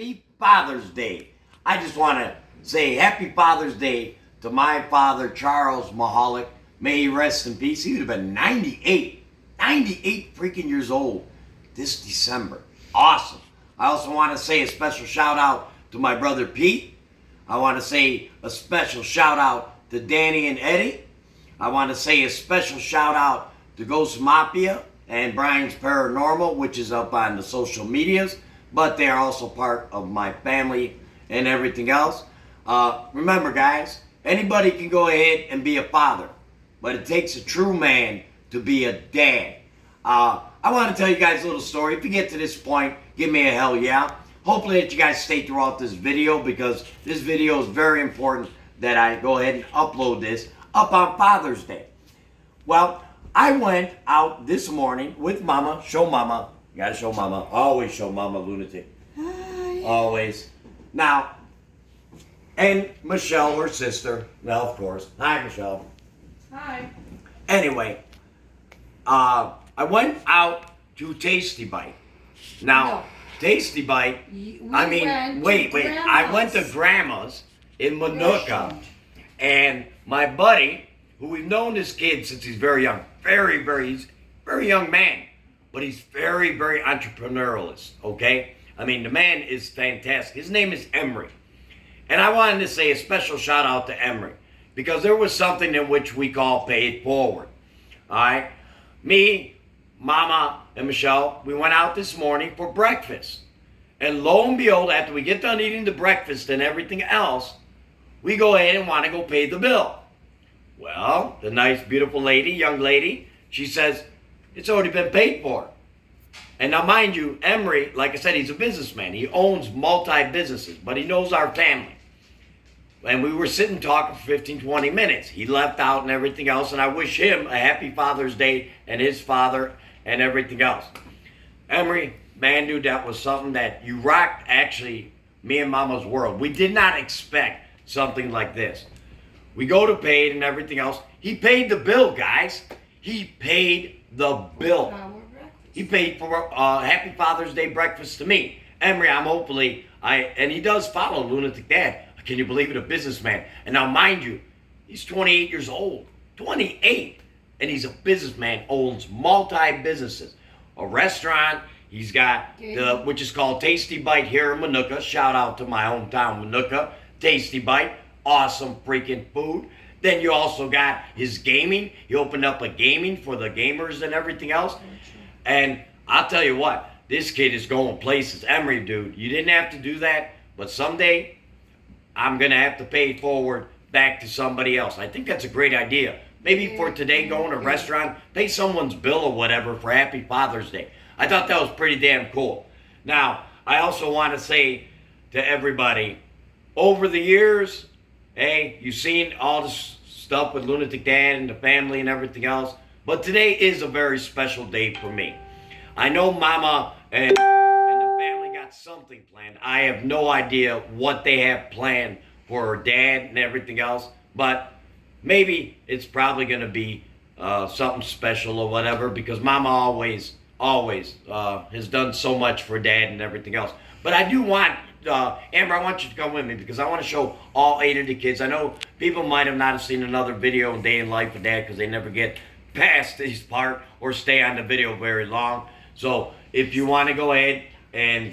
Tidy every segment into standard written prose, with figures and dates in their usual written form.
Happy Father's Day. I just want to say Happy Father's Day to my father, Charles Mahalik. May he rest in peace. He would have been 98 freaking years old this December. Awesome. I also want to say a special shout out to my brother Pete. I want to say a special shout out to Danny and Eddie. I want to say a special shout out to Ghost Mafia and Brian's Paranormal, which is up on the social medias, but they are also part of my family and everything else. Remember, guys, anybody can go ahead and be a father, but it takes a true man to be a dad. I want to tell you guys a little story. If you get to this point, give me a hell yeah. Hopefully that you guys stay throughout this video, because this video is very important that I go ahead and upload this up on Father's Day. Well, I went out this morning with Mama. Show Mama. You gotta show Mama. Always show Mama, lunatic. Hi. Always. Now, and Michelle, her sister. Well, of course. Hi, Michelle. Hi. Anyway, I went out to Tasty Bite. Now, No. Tasty Bite, I went to Grandma's in Manuka, and my buddy, who we've known this kid since he's very young, he's a very young man, but he's very, very entrepreneurialist, okay? I mean, the man is fantastic. His name is Emery. And I wanted to say a special shout out to Emery, because there was something in which we call pay it forward, all right? Me, Mama, and Michelle, we went out this morning for breakfast. And lo and behold, after we get done eating the breakfast and everything else, we go ahead and want to go pay the bill. Well, the nice, beautiful lady, young lady, she says, it's already been paid for. And now, mind you, Emery, like I said, he's a businessman. He owns multi-businesses, but he knows our family. And we were sitting talking for 15, 20 minutes. He left out and everything else, and I wish him a happy Father's Day and his father and everything else. Emery, man, dude, that was something that you rocked, actually, me and Mama's world. We did not expect something like this. We go to pay it and everything else. He paid the bill, guys. He paid the bill. He paid for Happy Father's Day breakfast to me. Emery, and he does follow Lunatic Dad. Can you believe it? A businessman. And now, mind you, he's 28 years old. 28. And he's a businessman, owns multi-businesses. A restaurant, he's got, which is called Tasty Bite here in Manuka. Shout out to my hometown, Manuka. Tasty Bite. Awesome freaking food. Then you also got his gaming. He opened up a gaming for the gamers and everything else. And I'll tell you what, this kid is going places. Emery, dude, you didn't have to do that, but someday I'm going to have to pay it forward back to somebody else. I think that's a great idea. Maybe for today, going to a restaurant, pay someone's bill or whatever for Happy Father's Day. I thought that was pretty damn cool. Now, I also want to say to everybody, over the years, hey, you've seen all this stuff with Lunatic Dad and the family and everything else, but today is a very special day for me. I know Mama and the family got something planned. I have no idea what they have planned for her dad and everything else, but maybe it's probably going to be something special or whatever, because Mama always has done so much for Dad and everything else. But I do want, Amber, I want you to come with me, because I want to show all 8 of the kids. I know people might have not have seen another video in Day in Life with Dad, because they never get past this part or stay on the video very long. So if you want to go ahead and,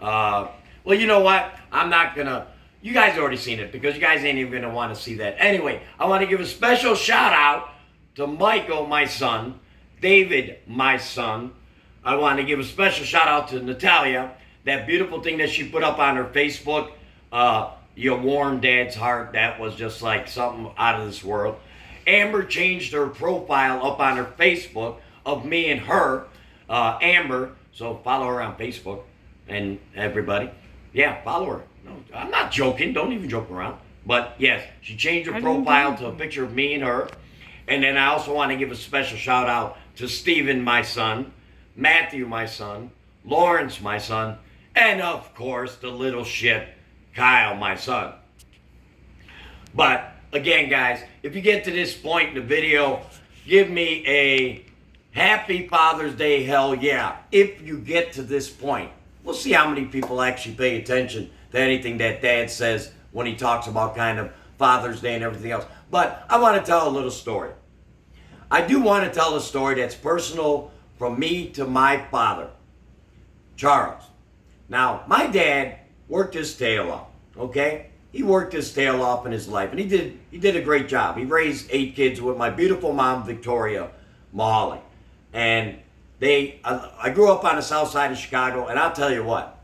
well, you know what? I'm not going to. You guys already seen it, because you guys ain't even going to want to see that. Anyway, I want to give a special shout out to Michael, my son, David, my son. I want to give a special shout out to Natalia, that beautiful thing that she put up on her Facebook. You warmed Dad's heart. That was just like something out of this world. Amber changed her profile up on her Facebook of me and her. Amber, so follow her on Facebook, and everybody. Yeah, follow her. No, I'm not joking. Don't even joke around. But yes, she changed her profile to a picture of me and her. And then I also want to give a special shout out to Stephen, my son, Matthew, my son, Lawrence, my son, and of course the little shit, Kyle, my son. But again, guys, if you get to this point in the video, give me a Happy Father's Day, hell yeah, if you get to this point. we'll see how many people actually pay attention to anything that Dad says when he talks about kind of Father's Day and everything else. But I want to tell a little story. I do want to tell a story that's personal from me to my father, Charles. Now, my dad worked his tail off, okay? He worked his tail off in his life, and he did a great job. He raised 8 kids with my beautiful mom, Victoria Mahalik. And I grew up on the south side of Chicago, and I'll tell you what,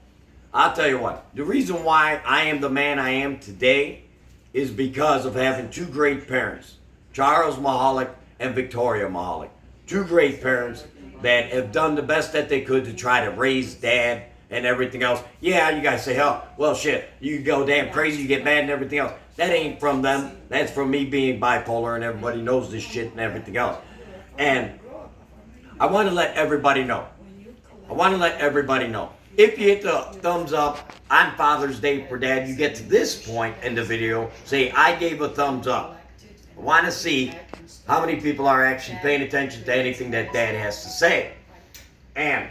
the reason why I am the man I am today is because of having 2 great parents, Charles Mahalik and Victoria Mahalik. 2 great parents that have done the best that they could to try to raise Dad and everything else. Yeah, you guys say, oh, well, shit, you go damn crazy, you get mad and everything else. That ain't from them. That's from me being bipolar, and everybody knows this shit and everything else. And I want to let everybody know. If you hit the thumbs up on Father's Day for Dad, you get to this point in the video, say, I gave a thumbs up. I want to see how many people are actually paying attention to anything that Dad has to say. And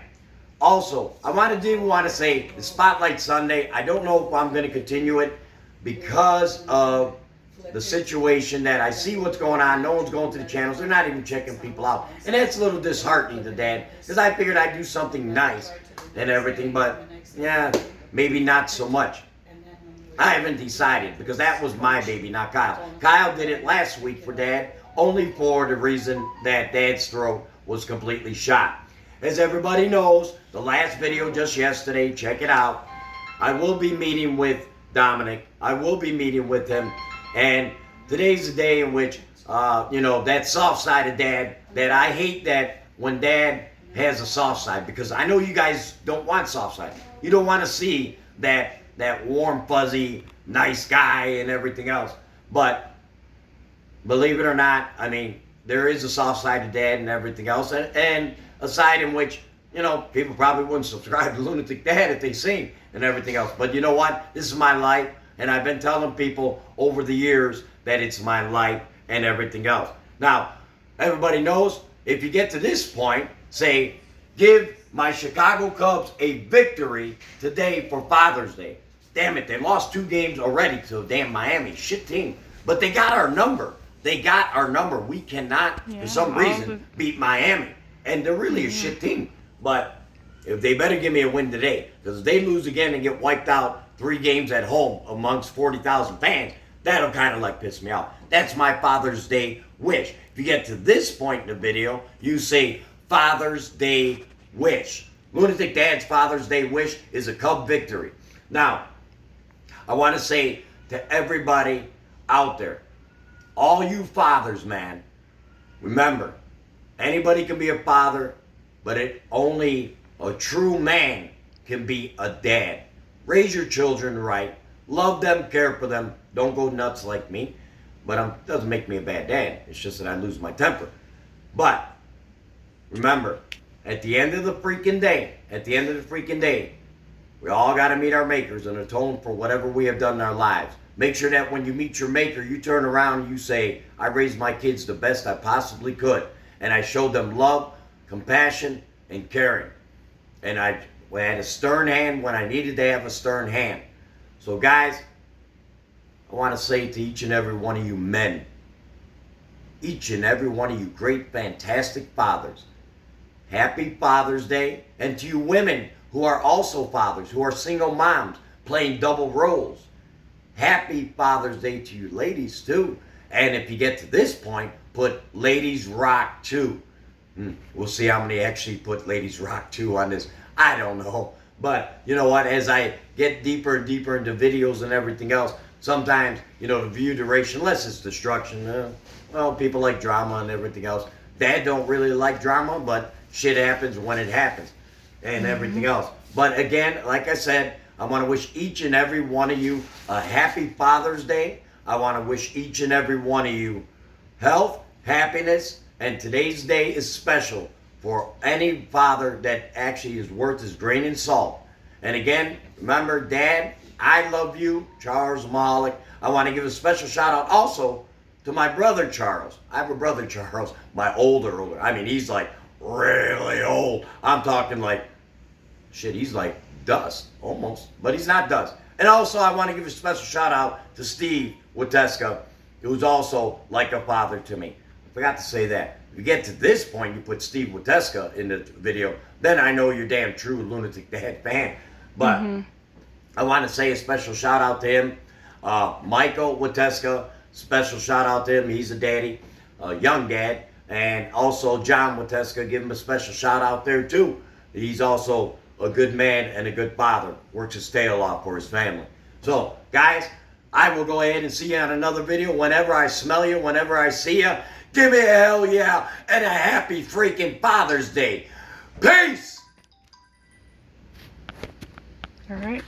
also, I want to say the Spotlight Sunday, I don't know if I'm going to continue it because of the situation that I see what's going on. No one's going to the channels. They're not even checking people out. And that's a little disheartening to Dad, because I figured I'd do something nice and everything, but yeah, maybe not so much. I haven't decided, because that was my baby, not Kyle. Kyle did it last week for Dad, only for the reason that Dad's throat was completely shot. As everybody knows, the last video just yesterday, check it out. I will be meeting with Dominic. I will be meeting with him. And today's the day in which, that soft side of Dad, that I hate that when Dad has a soft side, because I know you guys don't want soft side. You don't want to see that warm, fuzzy, nice guy and everything else. But believe it or not, I mean, there is a soft side to Dad and everything else, and a side in which, people probably wouldn't subscribe to Lunatic Dad if they seen and everything else. But you know what? This is my life, and I've been telling people over the years that it's my life and everything else. Now, everybody knows, if you get to this point, say, give my Chicago Cubs a victory today for Father's Day. Damn it, they lost 2 games already to damn Miami. Shit team. But they got our number. We cannot, for some reason, beat Miami. And they're really a shit team. But if they better give me a win today, because if they lose again and get wiped out 3 games at home amongst 40,000 fans, that'll kind of like piss me off. That's my Father's Day wish. If you get to this point in the video, you say Father's Day wish. Lunatic Dad's Father's Day wish is a Cub victory. Now, I want to say to everybody out there, all you fathers, man, remember, anybody can be a father, but only a true man can be a dad. Raise your children right. Love them, care for them. Don't go nuts like me. But it doesn't make me a bad dad. It's just that I lose my temper. But remember, at the end of the freaking day, we all got to meet our makers and atone for whatever we have done in our lives. Make sure that when you meet your maker, you turn around and you say, I raised my kids the best I possibly could. And I showed them love, compassion, and caring. And I had a stern hand when I needed to have a stern hand. So guys, I want to say to each and every one of you men, each and every one of you great, fantastic fathers, happy Father's Day. And to you women who are also fathers, who are single moms playing double roles, happy Father's Day to you ladies too. And if you get to this point, put Ladies Rock 2. We'll see how many actually put Ladies Rock 2 on this. I don't know. But you know what? As I get deeper and deeper into videos and everything else, sometimes, the view duration, unless it's destruction, people like drama and everything else. Dad don't really like drama, but shit happens when it happens and everything else. But again, like I said, I want to wish each and every one of you a happy Father's Day. I want to wish each and every one of you health, happiness, and today's day is special for any father that actually is worth his grain of salt. And again, remember, Dad, I love you, Charles Mahalik. I want to give a special shout out also to my brother Charles. I have a brother Charles, my older. I mean, he's like really old. I'm talking like, shit, he's like Dust, almost, but he's not Dust. And also, I want to give a special shout out to Steve Wateska, who's also like a father to me. Forgot to say that. If you get to this point, you put Steve Wateska in the video, then I know you're damn true Lunatic Dad fan. But I want to say a special shout out to him. Michael Wateska, special shout out to him. He's a daddy, a young dad. And also John Wateska, give him a special shout out there too. He's also a good man and a good father. Works his tail off for his family. So, guys, I will go ahead and see you on another video. Whenever I smell you, whenever I see you, give me a hell yeah and a happy freaking Father's Day. Peace! All right.